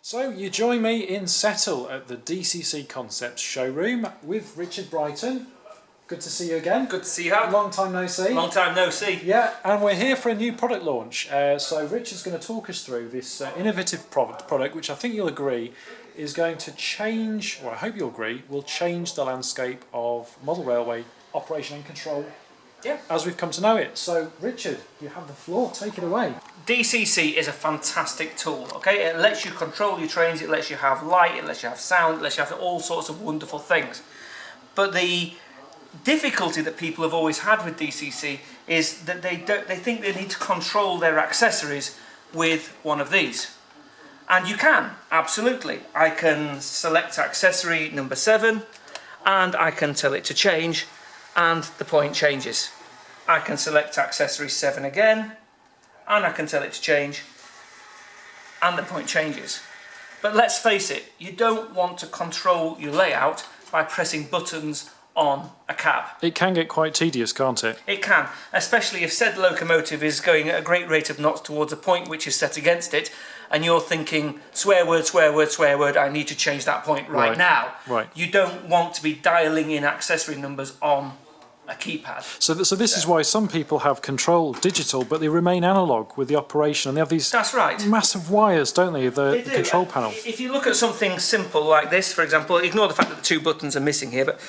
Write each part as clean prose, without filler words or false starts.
So you join me in Settle at the DCC Concepts showroom with Richard Brighton. Good to see you again. Good to see you. Long time no see. Long time no see. Yeah, and we're here for a new product launch. So Richard's going to talk us through this innovative product, which I think you'll agree is going to change, or I hope you'll agree, will change the landscape of model railway operation and control as we've come to know it. So Richard, you have the floor, take it away. DCC is a fantastic tool, okay? It lets you control your trains, it lets you have light, it lets you have sound, it lets you have all sorts of wonderful things. But the difficulty that people have always had with DCC is that they think they need to control their accessories with one of these. And you can, absolutely. I can select accessory number 7 and I can tell it to change and the point changes. I can select accessory 7 again and I can tell it to change and the point changes. But let's face it, you don't want to control your layout by pressing buttons on a cab. It can get quite tedious, can't it? It can, especially if said locomotive is going at a great rate of knots towards a point which is set against it, and you're thinking, swear word, swear word, swear word, I need to change that point right now. Right. You don't want to be dialing in accessory numbers on a keypad. So this is why some people have control digital, but they remain analog with the operation, and they have these massive wires, don't they, the control panel. If you look at something simple like this, for example, ignore the fact that the 2 buttons are missing here, but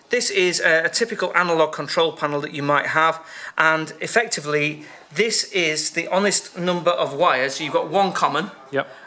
this is a typical analog control panel that you might have, and effectively this is the honest number of wires. So you've got one common,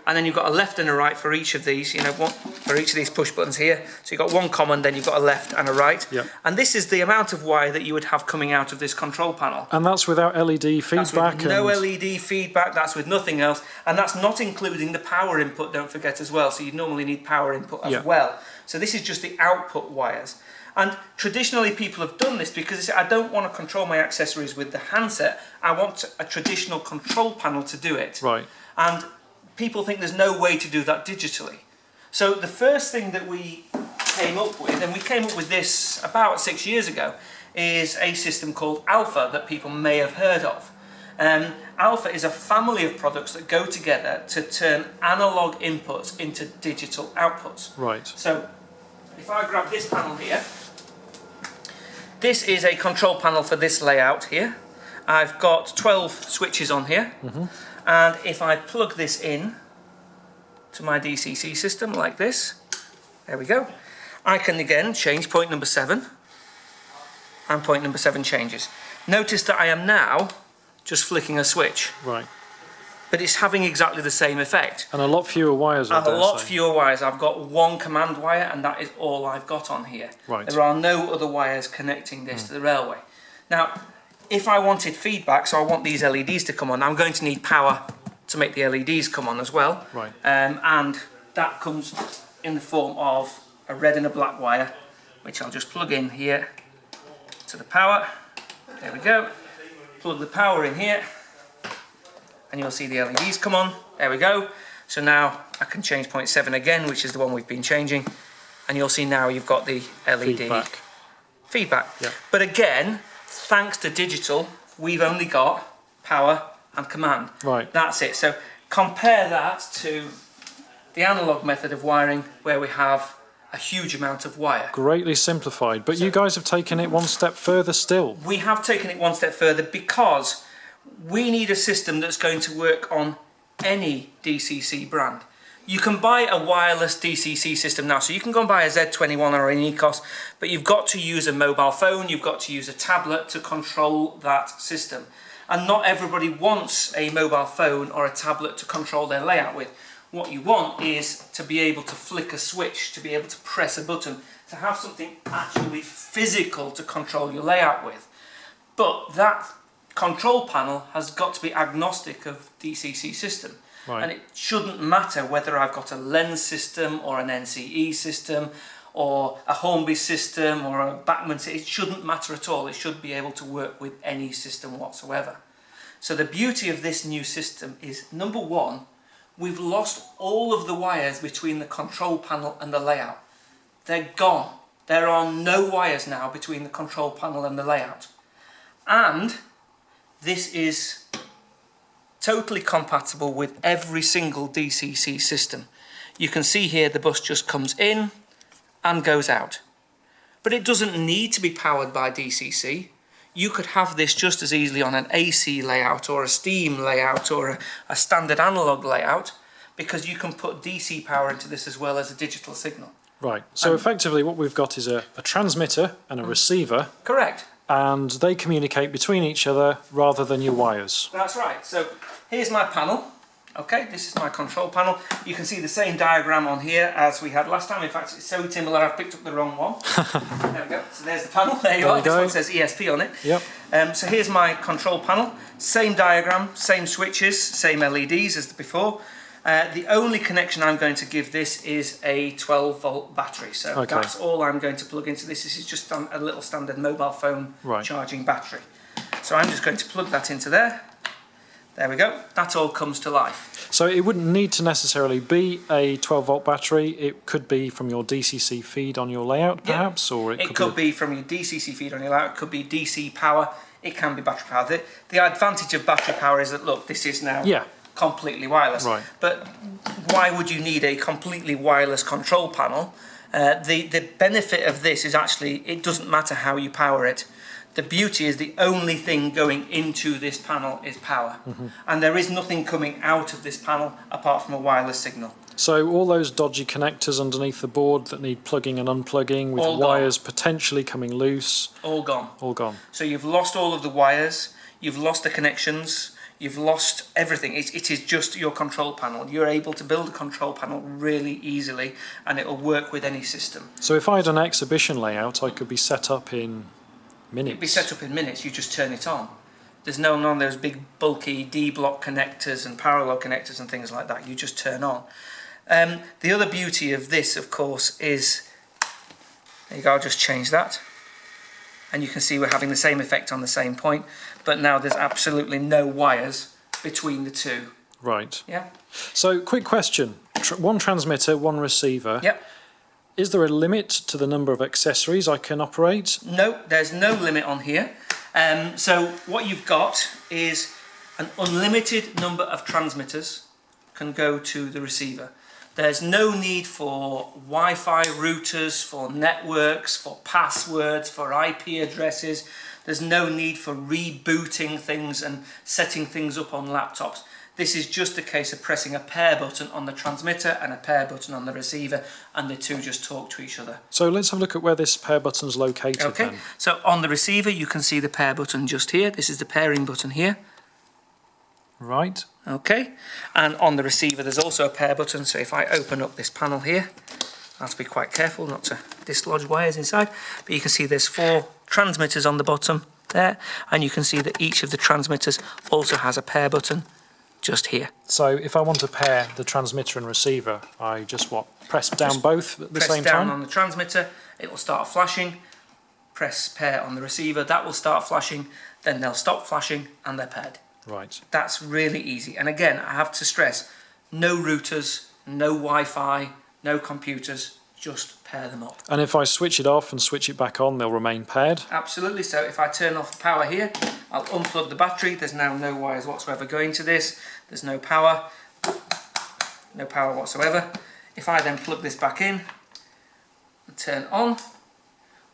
and then you've got a left and a right for each of these, one for each of these push buttons here. So you've got one common, then you've got a left and a right. And this is the amount of wire that you would have coming out of this control panel. And that's without LED feedback? That's with no LED feedback, that's with nothing else. And that's not including the power input, don't forget, as well. So you normally need power input as well. So this is just the output wires. And traditionally people have done this because they say, I don't want to control my accessories with the handset, I want a traditional control panel to do it. Right. And people think there's no way to do that digitally. So the first thing that we came up with, and we came up with this about 6 years ago, is a system called Alpha that people may have heard of. Alpha is a family of products that go together to turn analog inputs into digital outputs. Right. So if I grab this panel here, this is a control panel for this layout here. I've got 12 switches on here, and if I plug this in to my DCC system like this, there we go, I can again change point number 7, and point number 7 changes. Notice that I am now just flicking a switch. Right. But it's having exactly the same effect. And a lot fewer wires, I dare say. A lot fewer wires. I've got one command wire and that is all I've got on here. Right. There are no other wires connecting this to the railway. Now, if I wanted feedback, so I want these LEDs to come on, I'm going to need power to make the LEDs come on as well. Right. And that comes in the form of a red and a black wire, which I'll just plug in here to the power. There we go. Plug the power in here, and you'll see the LEDs come on. There we go. So now I can change point 7 again, which is the one we've been changing, and you'll see now you've got the LED feedback. Yeah. But again, thanks to digital, we've only got power and command. Right. That's it. So compare that to the analog method of wiring, where we have a huge amount of wire. Greatly simplified, but you guys have taken it one step further still. We have taken it one step further because we need a system that's going to work on any DCC brand. You can buy a wireless DCC system now, so you can go and buy a Z21 or an Ecos, but you've got to use a mobile phone, you've got to use a tablet to control that system. And not everybody wants a mobile phone or a tablet to control their layout with. What you want is to be able to flick a switch, to be able to press a button, to have something actually physical to control your layout with. But that control panel has got to be agnostic of DCC system. Right. And it shouldn't matter whether I've got a lens system or an NCE system or a Hornby system or a Bachmann system. It shouldn't matter at all. It should be able to work with any system whatsoever. So the beauty of this new system is, number one, we've lost all of the wires between the control panel and the layout. They're gone. There are no wires now between the control panel and the layout. And this is totally compatible with every single DCC system. You can see here the bus just comes in and goes out. But it doesn't need to be powered by DCC. You could have this just as easily on an AC layout or a steam layout or a standard analog layout, because you can put DC power into this as well as a digital signal. Right, so effectively what we've got is a transmitter and a receiver. Correct. And they communicate between each other rather than your wires. That's right. So here's my panel. Okay, this is my control panel. You can see the same diagram on here as we had last time. In fact, it's so similar I've picked up the wrong one. There we go. So there's the panel. There you are. This one says ESP on it. Yep. So here's my control panel. Same diagram, same switches, same LEDs as before. The only connection I'm going to give this is a 12-volt battery. So that's all I'm going to plug into this. This is just a little standard mobile phone charging battery. So I'm just going to plug that into there. There we go. That all comes to life. So it wouldn't need to necessarily be a 12-volt battery. It could be from your DCC feed on your layout, perhaps, or it could be from your DCC feed on your layout. It could be DC power. It can be battery power. The advantage of battery power is that, look, this is now completely wireless. Right. But why would you need a completely wireless control panel? The benefit of this is actually it doesn't matter how you power it. The beauty is the only thing going into this panel is power. And there is nothing coming out of this panel apart from a wireless signal. So all those dodgy connectors underneath the board that need plugging and unplugging with all wires potentially coming loose. All gone. All gone. So you've lost all of the wires, you've lost the connections, you've lost everything. It is just your control panel. You're able to build a control panel really easily and it will work with any system. So if I had an exhibition layout, I could be set up in minutes. It'd be set up in minutes, you just turn it on. There's none of those big bulky D-block connectors and parallel connectors and things like that. You just turn on. The other beauty of this, of course, is, there you go, I'll just change that. And you can see we're having the same effect on the same point, but now there's absolutely no wires between the two. Right. Yeah. So, quick question. One transmitter, one receiver. Yep. Is there a limit to the number of accessories I can operate? No, there's no limit on here. So what you've got is an unlimited number of transmitters can go to the receiver. There's no need for Wi-Fi routers, for networks, for passwords, for IP addresses. There's no need for rebooting things and setting things up on laptops. This is just a case of pressing a pair button on the transmitter and a pair button on the receiver, and the two just talk to each other. So let's have a look at where this pair button's located then. So on the receiver you can see the pair button just here. This is the pairing button here. Right. Okay, and on the receiver there's also a pair button, so if I open up this panel here, I have to be quite careful not to dislodge wires inside, but you can see there's 4 transmitters on the bottom there, and you can see that each of the transmitters also has a pair button just here. So if I want to pair the transmitter and receiver, I just press down both at the same time? Press down on the transmitter, it will start flashing. Press pair on the receiver, that will start flashing, then they'll stop flashing and they're paired. Right. That's really easy. And again, I have to stress, no routers, no Wi-Fi, no computers, just pair them up. And if I switch it off and switch it back on, they'll remain paired? Absolutely. So if I turn off the power here, I'll unplug the battery. There's now no wires whatsoever going to this. There's no power whatsoever. If I then plug this back in and turn on,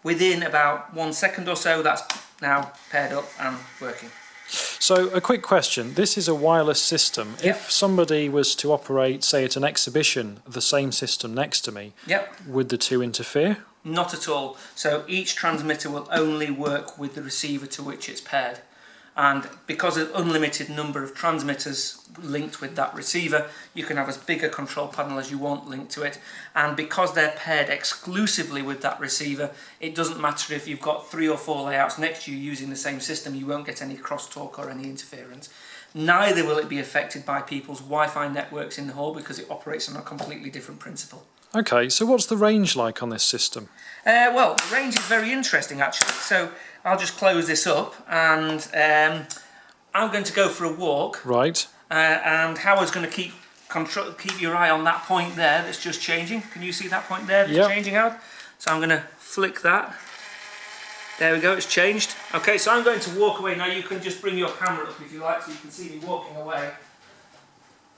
within about 1 second or so, that's now paired up and working. So a quick question, this is a wireless system. Yep. If somebody was to operate, say at an exhibition, the same system next to me, would the two interfere? Not at all. So each transmitter will only work with the receiver to which it's paired. And because of unlimited number of transmitters linked with that receiver, you can have as big a control panel as you want linked to it. And because they're paired exclusively with that receiver, it doesn't matter if you've got 3 or 4 layouts next to you using the same system, you won't get any crosstalk or any interference. Neither will it be affected by people's Wi-Fi networks in the hall because it operates on a completely different principle. Okay, so what's the range like on this system? Well, the range is very interesting actually. So I'll just close this up and I'm going to go for a walk. Right. And Howard's going to keep your eye on that point there that's just changing. Can you see that point there that's changing, Howard? So I'm going to flick that. There we go, it's changed. Okay, so I'm going to walk away now. You can just bring your camera up if you like, so you can see me walking away.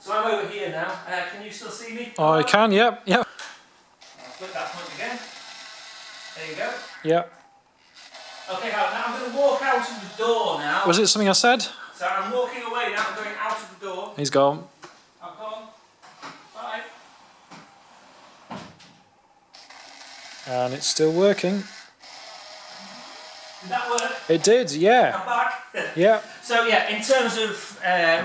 So I'm over here now. Can you still see me? I can, yep. I'll flip that point again. There you go. Yep. Okay, now I'm going to walk out of the door now. Was it something I said? So I'm walking away now. I'm going out of the door. He's gone. I've gone. Bye. And it's still working. Did that work? It did, yeah. I'm back. Yeah. So yeah, in terms of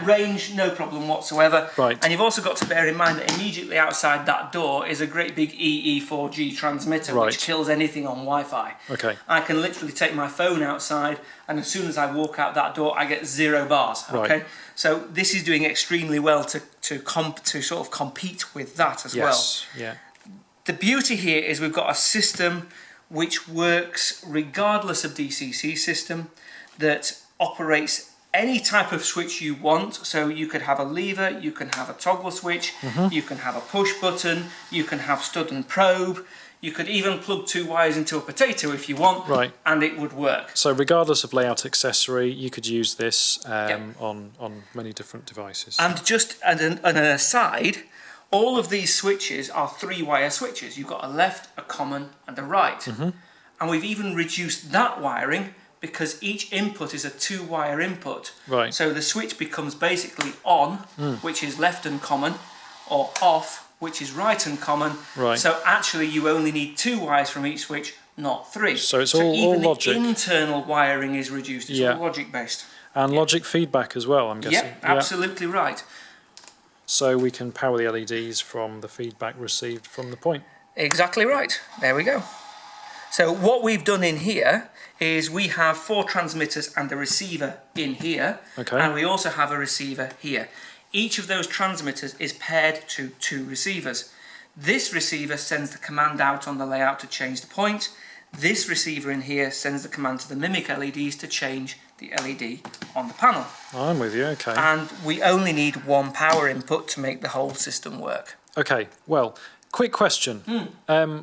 range, no problem whatsoever. Right. And you've also got to bear in mind that immediately outside that door is a great big EE4G transmitter, Right. which kills anything on Wi-Fi. Okay. I can literally take my phone outside, and as soon as I walk out that door, I get 0 bars. Okay. Right. So this is doing extremely well to sort of compete with that as well. Yes. Yeah. The beauty here is we've got a system which works regardless of DCC system, that operates any type of switch you want. So you could have a lever, you can have a toggle switch, you can have a push button, you can have stud and probe, you could even plug 2 wires into a potato if you want, Right. and it would work. So regardless of layout accessory, you could use this Yep. on many different devices. And just as an aside, all of these switches are 3-wire switches. You've got a left, a common, and a right. And we've even reduced that wiring because each input is a 2-wire input. Right. So the switch becomes basically on, which is left and common, or off, which is right and common. Right. So actually you only need 2 wires from each switch, not 3. So it's all even logic. the internal wiring is reduced. It's Yeah. all logic based. And logic feedback as well, I'm guessing. Yep, absolutely right. So we can power the LEDs from the feedback received from the point. Exactly right. There we go. So what we've done in here is we have 4 transmitters and a receiver in here. Okay. And we also have a receiver here. Each of those transmitters is paired to 2 receivers. This receiver sends the command out on the layout to change the point. This receiver in here sends the command to the mimic LEDs to change the LED on the panel. I'm with you, okay. And we only need 1 power input to make the whole system work. Okay, well, quick question.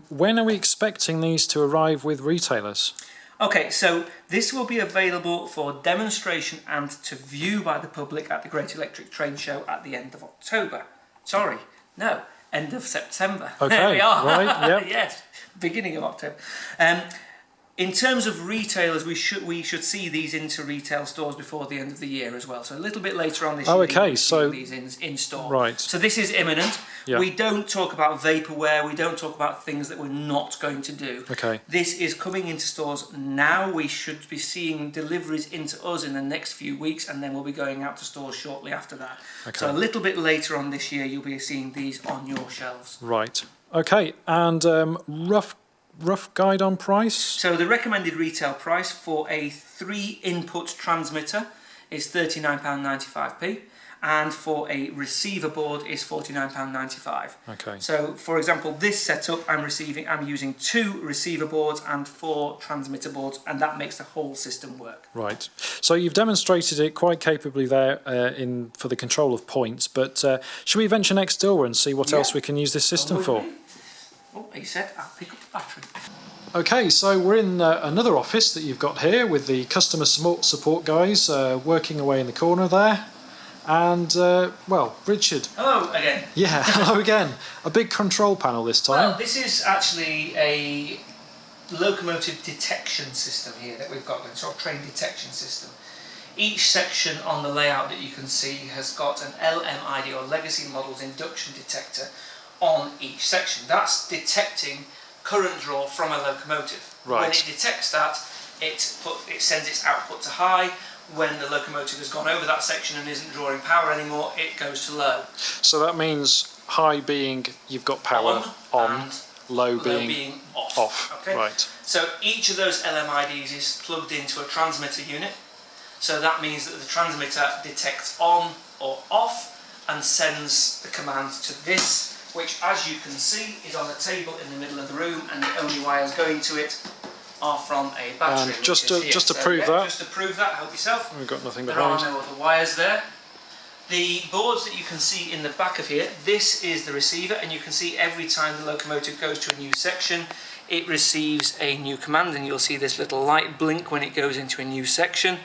When are we expecting these to arrive with retailers? Okay, so this will be available for demonstration and to view by the public at the Great Electric Train Show at the end of October. Sorry, no, end of September. Okay, there we are. right, yep. Yes, beginning of October. In terms of retailers, we should see these into retail stores before the end of the year as well. So a little bit later on this year, okay, we'll so see these in store. right. So this is imminent. Yeah. We don't talk about vaporware. We don't talk about things that we're not going to do. Okay. This is coming into stores now. We should be seeing deliveries into us in the next few weeks, and then we'll be going out to stores shortly after that. Okay. So a little bit later on this year, you'll be seeing these on your shelves. Right. Okay, and rough guide on price? So the recommended retail price for a 3-input transmitter is £39.95p, and for a receiver board is £49.95. Okay. So for example, this setup I'm using 2 receiver boards and 4 transmitter boards, and that makes the whole system work. Right. So you've demonstrated it quite capably there for the control of points, but should we venture next door and see what else we can use this system for? Oh, he said, I'll pick up the battery. Okay, so we're in another office that you've got here with the customer support guys working away in the corner there. And, well, Richard. Hello again. Yeah, hello again. A big control panel this time. Well, this is actually a locomotive detection system here that we've got, a sort of train detection system. Each section on the layout that you can see has got an LMID, or Legacy Models Induction Detector, on each section. That's detecting current draw from a locomotive. Right. When it detects that, it sends its output to high. When the locomotive has gone over that section and isn't drawing power anymore, it goes to low. So that means high being you've got power on and low low being off. Okay? Right. So each of those LMIDs is plugged into a transmitter unit. So that means that the transmitter detects on or off and sends the command to this, which, as you can see, is on a table in the middle of the room, and the only wires going to it are from a battery. And just to prove that, just to prove that, help yourself. we've got nothing There behind. are no other wires there. The boards that you can see in the back of here, this is the receiver, and you can see every time the locomotive goes to a new section, it receives a new command, and you'll see this little light blink when it goes into a new section.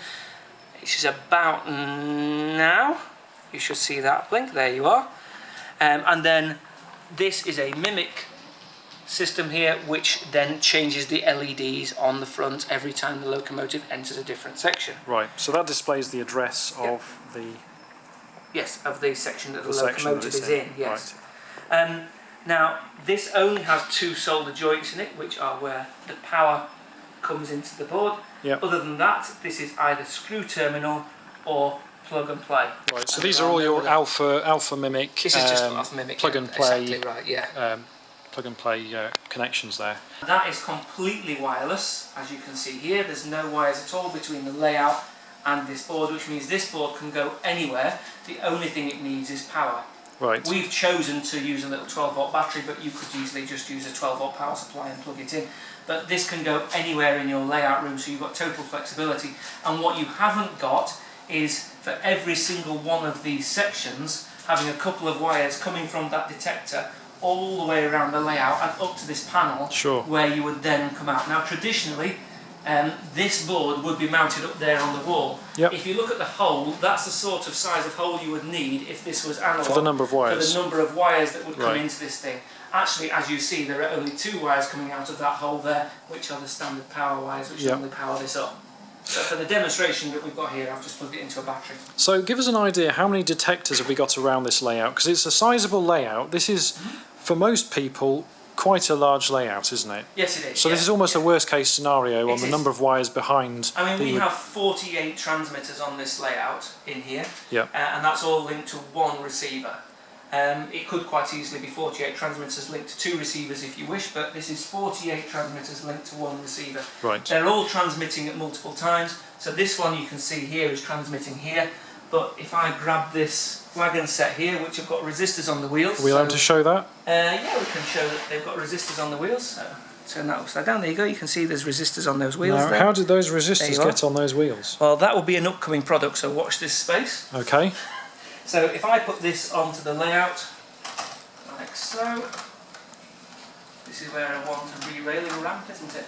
Which is about now. You should see that blink, there you are. And then this is a mimic system here, which then changes the LEDs on the front every time the locomotive enters a different section. Right, so that displays the address of the... Yes, of the section that the section locomotive that it's is in, yes. Right. Now, this only has 2 solder joints in it, which are where the power comes into the board. Yep. Other than that, this is either screw terminal or plug and play. Right, so these are all your alpha mimic, This is just alpha mimic, plug and play, exactly right, yeah. plug and play connections there. That is completely wireless, as you can see here. There's no wires at all between the layout and this board, which means this board can go anywhere. The only thing it needs is power. Right. We've chosen to use a little 12-volt battery, but you could easily just use a 12-volt power supply and plug it in. But this can go anywhere in your layout room, so you've got total flexibility. And what you haven't got is, for every single one of these sections, having a couple of wires coming from that detector all the way around the layout and up to this panel, Sure. where you would then come out. Now, traditionally, this board would be mounted up there on the wall. Yep. If you look at the hole, that's the sort of size of hole you would need if this was analog. For the number of wires. For the number of wires that would come Right. into this thing. Actually, as you see, there are only 2 wires coming out of that hole there, which are the standard power wires, which Yep. normally power this up. So for the demonstration that we've got here, I've just plugged it into a battery. So give us an idea, how many detectors have we got around this layout? Because it's a sizable layout. This is, for most people, quite a large layout, isn't it? Yes, it is. So this is almost a worst case scenario on It the is. number of wires behind. I mean, we have 48 transmitters on this layout in here, Yep. and that's all linked to 1 receiver. It could quite easily be 48 transmitters linked to 2 receivers if you wish, but this is 48 transmitters linked to 1 receiver. Right. They're all transmitting at multiple times, so this one you can see here is transmitting here, but if I grab this wagon set here, which have got resistors on the wheels... Are we allowed to show that? Yeah, we can show that they've got resistors on the wheels, so turn that upside down, there you go, you can see there's resistors on those wheels Now, there. how did those There resistors you are. get on those wheels? Well, that will be an upcoming product, so watch this space. Okay. So if I put this onto the layout, like so, this is where I want a re-railing ramp, isn't it?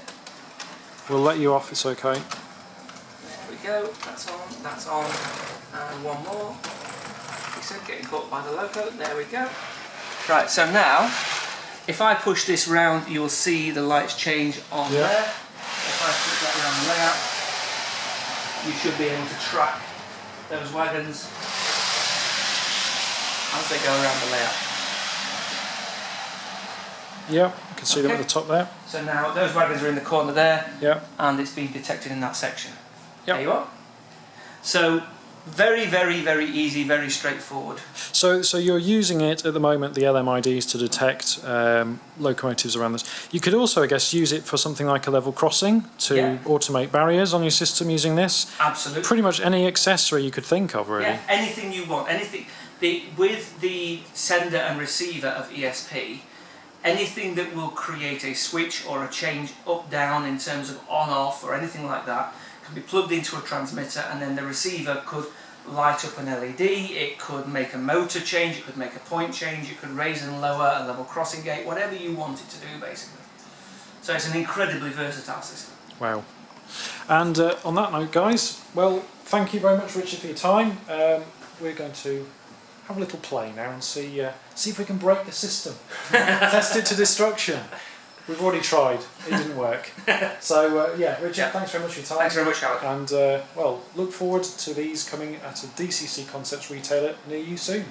We'll let you off, it's okay. There we go, that's on, and one more. He said getting caught by the loco, there we go. Right, so now, if I push this round, you'll see the lights change on Yeah. there. If I put that around the layout, you should be able to track those wagons as they go around the layout. Yeah, you can see them at the top there. So now those wagons are in the corner there, Yeah. and it's been detected in that section. Yep. There you are. So very, very, very easy, very straightforward. So you're using it at the moment, the LMIDs, to detect locomotives around this. You could also, I guess, use it for something like a level crossing to Yeah. automate barriers on your system using this. Absolutely. Pretty much any accessory you could think of, really. Yeah, anything you want. Anything. With the sender and receiver of ESP, anything that will create a switch or a change up down in terms of on off or anything like that can be plugged into a transmitter, and then the receiver could light up an LED, it could make a motor change, it could make a point change, it could raise and lower a level crossing gate, whatever you want it to do basically. So it's an incredibly versatile system. Wow. And on that note, guys, well, thank you very much, Richard, for your time. We're going to have a little play now and see if we can break the system. Test it to destruction. We've already tried. It didn't work. So yeah, Richard, thanks very much for your time. Thanks very much, Howard. And well, look forward to these coming at a DCC Concepts retailer near you soon.